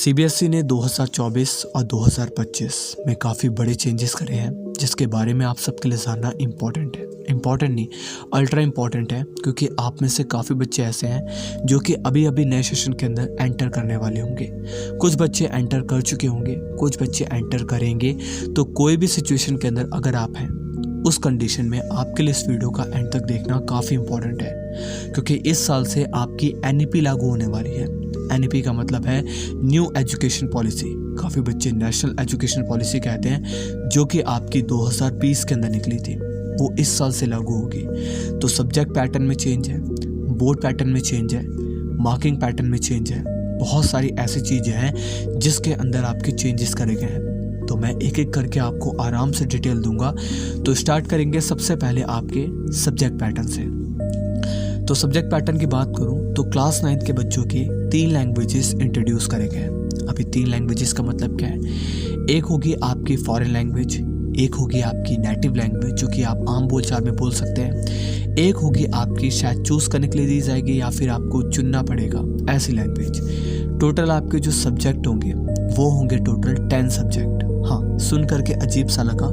CBSE ने 2024 और 2025 में काफ़ी बड़े चेंजेस करे हैं, जिसके बारे में आप सबके लिए जानना इम्पॉर्टेंट है। इम्पॉर्टेंट नहीं, अल्ट्रा इम्पॉर्टेंट है, क्योंकि आप में से काफ़ी बच्चे ऐसे हैं जो कि अभी अभी नए सेशन के अंदर एंटर करने वाले होंगे। कुछ बच्चे एंटर कर चुके होंगे, कुछ बच्चे एंटर करेंगे। तो कोई भी सिचुएशन के अंदर अगर आप हैं, उस कंडीशन में आपके लिए इस वीडियो का एंड तक देखना काफ़ी इम्पॉर्टेंट है, क्योंकि इस साल से आपकी एनईपी लागू होने वाली है। एनईपी का मतलब है न्यू एजुकेशन पॉलिसी। काफ़ी बच्चे नेशनल एजुकेशन पॉलिसी कहते हैं, जो कि आपकी 2020 के अंदर निकली थी, वो इस साल से लागू होगी। तो सब्जेक्ट पैटर्न में चेंज है, बोर्ड पैटर्न में चेंज है, मार्किंग पैटर्न में चेंज है। बहुत सारी ऐसी चीज़ें हैं जिसके अंदर आपके चेंजेस करे गए हैं। तो मैं एक एक करके आपको आराम से डिटेल दूंगा। तो स्टार्ट करेंगे सबसे पहले आपके सब्जेक्ट पैटर्न से। तो सब्जेक्ट पैटर्न की बात करूं तो क्लास 9 के बच्चों की 3 लैंग्वेजेस इंट्रोड्यूस करे गए हैं। अभी 3 लैंग्वेजेस का मतलब क्या है? एक होगी आपकी फॉरेन लैंग्वेज, एक होगी आपकी नेटिव लैंग्वेज जो कि आप आम बोलचाल में बोल सकते हैं, एक होगी आपकी शायद चूज़ करने के लिए दी जाएगी या फिर आपको चुनना पड़ेगा ऐसी लैंग्वेज। टोटल आपके जो सब्जेक्ट होंगे वो होंगे टोटल 10 सब्जेक्ट। हाँ, सुन करके अजीब सा लगा,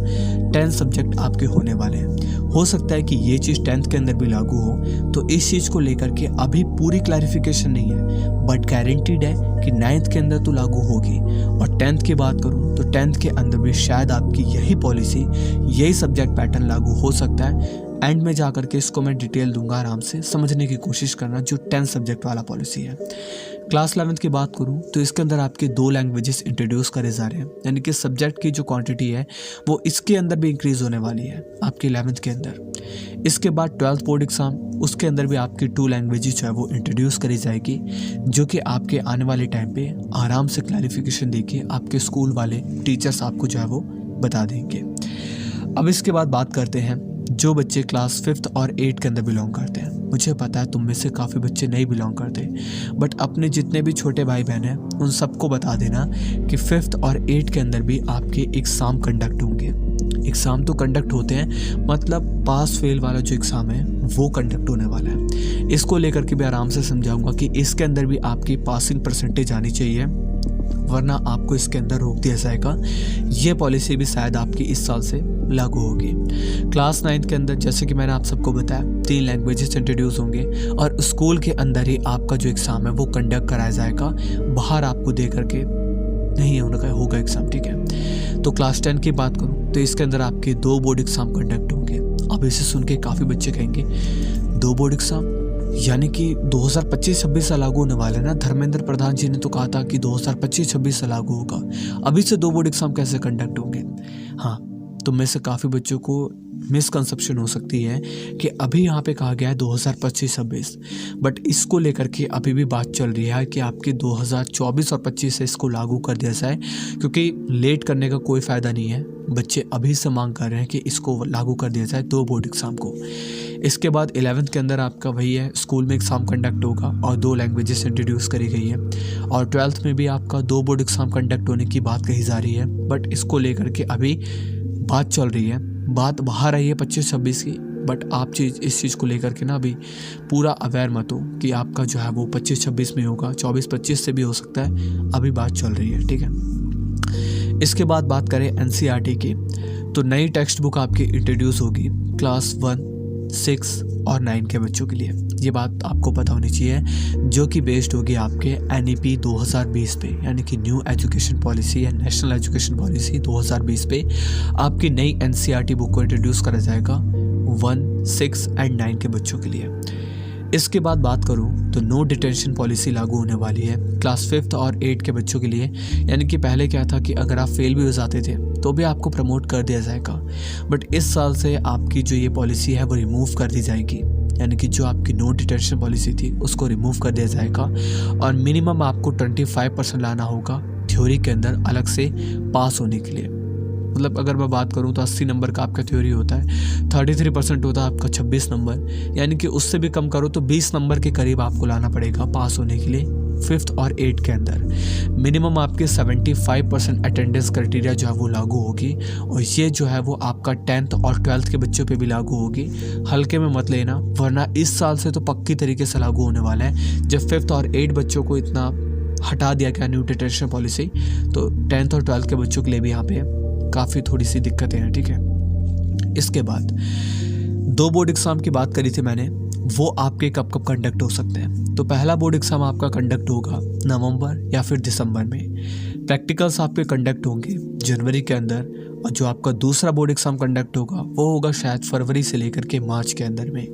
10 सब्जेक्ट आपके होने वाले हैं। हो सकता है कि ये चीज़ 10th के अंदर भी लागू हो, तो इस चीज़ को लेकर के अभी पूरी क्लैरिफिकेशन नहीं है, बट गारंटीड है कि 9th के अंदर तो लागू होगी। और 10th की बात करूँ तो 10th के अंदर भी शायद आपकी यही पॉलिसी, यही सब्जेक्ट पैटर्न लागू हो सकता है। एंड में जा करके इसको मैं डिटेल दूंगा, आराम से समझने की कोशिश करना, जो 10 सब्जेक्ट वाला पॉलिसी है। क्लास 11th की बात करूं तो इसके अंदर आपके 2 लैंग्वेजेस इंट्रोड्यूस करे जा रहे हैं, यानी कि सब्जेक्ट की जो क्वांटिटी है वो इसके अंदर भी इंक्रीज होने वाली है आपकी 11th के अंदर। इसके बाद 12th बोर्ड एग्जाम, उसके अंदर भी आपकी 2 लैंग्वेजेस जो है वो इंट्रोड्यूस करी जाएगी, जो कि आपके आने वाले टाइम पे आराम से क्लैरिफिकेशन देके आपके स्कूल वाले टीचर्स आपको जो है वो बता देंगे। अब इसके बाद बात करते हैं जो बच्चे क्लास 5th और 8 के अंदर बिलोंग करते हैं। मुझे पता है तुम में से काफ़ी बच्चे नहीं बिलोंग करते, बट अपने जितने भी छोटे भाई बहन हैं उन सबको बता देना कि 5th और 8 के अंदर भी आपके एग्ज़ाम कंडक्ट होंगे। एग्ज़ाम तो कंडक्ट होते हैं, मतलब पास फेल वाला जो एग्ज़ाम है वो कंडक्ट होने वाला है। इसको लेकर के भी आराम से समझाऊंगा कि इसके अंदर भी आपकी पासिंग परसेंटेज आनी चाहिए, वरना आपको इसके अंदर रोक दिया जाएगा। ये पॉलिसी भी शायद आपकी इस साल से लागू होगी। क्लास 9 के अंदर जैसे कि मैंने आप सबको बताया 3 लैंग्वेजेस इंट्रोड्यूस होंगे, और स्कूल के अंदर ही आपका जो एग्ज़ाम है वो कंडक्ट कराया जाएगा, बाहर आपको दे करके नहीं होगा एग्ज़ाम, ठीक है। तो क्लास 10 की बात करूँ तो इसके अंदर आपके 2 बोर्ड एग्ज़ाम कंडक्ट होंगे। अब इसे सुन के काफ़ी बच्चे कहेंगे 2 बोर्ड एग्ज़ाम, यानी कि 2025-26 से लागू होने वाला है ना। धर्मेंद्र प्रधान जी ने तो कहा था कि 2025-26 से लागू होगा, अभी से 2 बोर्ड एग्ज़ाम कैसे कंडक्ट होंगे? हाँ, तो में से काफ़ी बच्चों को मिसकंसेप्शन हो सकती है कि अभी यहाँ पे कहा गया है 2025-26, बट इसको लेकर के अभी भी बात चल रही है कि आपके 2024 और 25 से इसको लागू कर दिया जाए, क्योंकि लेट करने का कोई फ़ायदा नहीं है। बच्चे अभी से मांग कर रहे हैं कि इसको लागू कर दिया जाए 2 बोर्ड एग्ज़ाम को। इसके बाद 11th के अंदर आपका वही है, स्कूल में एग्ज़ाम कंडक्ट होगा और 2 लैंग्वेजेस इंट्रोड्यूस करी गई है। और 12th में भी आपका 2 बोर्ड एग्ज़ाम कंडक्ट होने की बात कही जा रही है, बट इसको लेकर के अभी बात चल रही है, बात बाहर आई है 25-26 की, बट आप इस चीज़ को लेकर के ना अभी पूरा अवेयर मत हो कि आपका जो है वो 25-26 में होगा, 24-25 से भी हो सकता है। अभी बात चल रही है, ठीक है। इसके बाद बात करें एनसीईआरटी की, तो नई टेक्स्ट बुक आपकी इंट्रोड्यूस होगी क्लास 1, 6 और 9 के बच्चों के लिए। ये बात आपको पता होनी चाहिए, जो कि बेस्ड होगी आपके एनईपी 2020 पे, यानी कि न्यू एजुकेशन पॉलिसी या नेशनल एजुकेशन पॉलिसी 2020 पे आपकी नई एनसीईआरटी बुक को इंट्रोड्यूस करा जाएगा 1, 6 एंड 9 के बच्चों के लिए। इसके बाद बात करूं तो नो डिटेंशन पॉलिसी लागू होने वाली है क्लास 5th और 8 के बच्चों के लिए। यानी कि पहले क्या था कि अगर आप फेल भी हो जाते थे तो भी आपको प्रमोट कर दिया जाएगा, बट इस साल से आपकी जो ये पॉलिसी है वो रिमूव कर दी जाएगी, यानी कि जो आपकी नो डिटेंशन पॉलिसी थी उसको रिमूव कर दिया जाएगा। और मिनिमम आपको 25% लाना होगा थ्योरी के अंदर अलग से पास होने के लिए। मतलब अगर मैं बात करूं तो 80 नंबर का आपका थ्योरी होता है, 33% होता है आपका 26 नंबर, यानी कि उससे भी कम करो तो 20 नंबर के करीब आपको लाना पड़ेगा पास होने के लिए 5th और 8 के अंदर। मिनिमम आपके 75% अटेंडेंस क्राइटेरिया जो है वो लागू होगी, और ये जो है वो आपका 10th और 12th के बच्चों पे भी लागू होगी। हल्के में मत लेना, वरना इस साल से तो पक्की तरीके से लागू होने वाला है। जब 5th और 8 बच्चों को इतना हटा दिया गया न्यू डिटेंशन पॉलिसी, तो 10th और 12th के बच्चों के लिए भी यहाँ पे काफ़ी थोड़ी सी दिक्कतें हैं, ठीक है। इसके बाद 2 बोर्ड एग्ज़ाम की बात करी थी मैंने, वो आपके कब कब कंडक्ट हो सकते हैं। तो पहला बोर्ड एग्ज़ाम आपका कंडक्ट होगा नवंबर या फिर दिसंबर में। प्रैक्टिकल्स आपके कंडक्ट होंगे जनवरी के अंदर, और जो आपका दूसरा बोर्ड एग्ज़ाम कंडक्ट होगा वो होगा शायद फरवरी से लेकर के मार्च के अंदर में।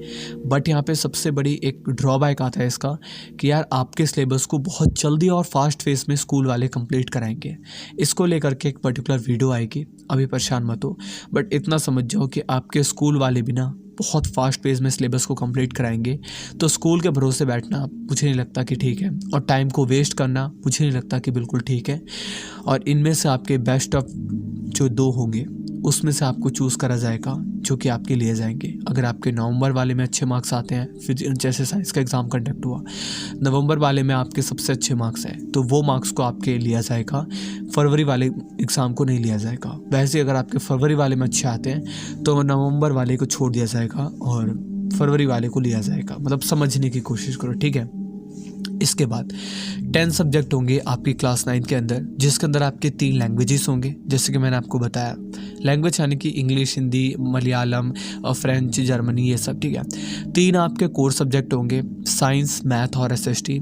बट यहाँ पे सबसे बड़ी एक ड्रॉबैक आता है इसका कि यार आपके सिलेबस को बहुत जल्दी और फास्ट फेस में स्कूल वाले कंप्लीट कराएंगे। इसको लेकर के एक पर्टिकुलर वीडियो आएगी, अभी परेशान मत हो, बट इतना समझ जाओ कि आपके स्कूल वाले भी ना बहुत फास्ट पेस में सिलेबस को कंप्लीट कराएंगे। तो स्कूल के भरोसे बैठना मुझे नहीं लगता कि ठीक है, और टाइम को वेस्ट करना मुझे नहीं लगता कि बिल्कुल ठीक है। और इनमें से आपके बेस्ट ऑफ जो 2 होंगे उसमें से आपको चूज़ करा जाएगा जो कि आपके लिए जाएंगे। अगर आपके नवंबर वाले में अच्छे मार्क्स आते हैं, फिर जैसे साइंस का एग्ज़ाम कंडक्ट हुआ, नवंबर वाले में आपके सबसे अच्छे मार्क्स हैं तो वो मार्क्स को आपके लिया जाएगा, फरवरी वाले एग्ज़ाम को नहीं लिया जाएगा। वैसे अगर आपके फरवरी वाले में अच्छे आते हैं तो नवंबर वाले को छोड़ दिया जाएगा और फरवरी वाले को लिया जाएगा। मतलब समझने की कोशिश करो, ठीक है। इसके बाद 10 सब्जेक्ट होंगे आपकी क्लास 9 के अंदर, जिसके अंदर आपके 3 लैंग्वेजेस होंगे, जैसे कि मैंने आपको बताया। लैंग्वेज यानी कि इंग्लिश, हिंदी, मलयालम और फ्रेंच, जर्मनी, ये सब, ठीक है। 3 आपके कोर सब्जेक्ट होंगे, साइंस, मैथ और एसएसटी।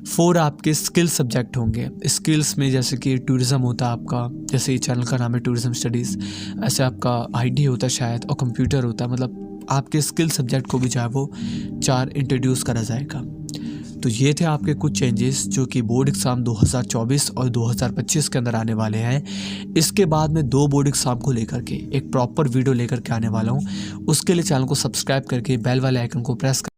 4 आपके स्किल सब्जेक्ट होंगे। स्किल्स में जैसे कि टूरिज़्म होता है आपका, जैसे ये चैनल का नाम है टूरिज़्म स्टडीज़, ऐसे आपका आईटी होता है शायद, और कंप्यूटर होता है। मतलब आपके स्किल सब्जेक्ट को भी जो है वो 4 इंट्रोड्यूस करा जाएगा। तो ये थे आपके कुछ चेंजेस जो कि बोर्ड एग्ज़ाम 2024 और 2025 के अंदर आने वाले हैं। इसके बाद मैं 2 बोर्ड एग्ज़ाम को लेकर के एक प्रॉपर वीडियो लेकर के आने वाला हूँ। उसके लिए चैनल को सब्सक्राइब करके बेल वाले आइकन को प्रेस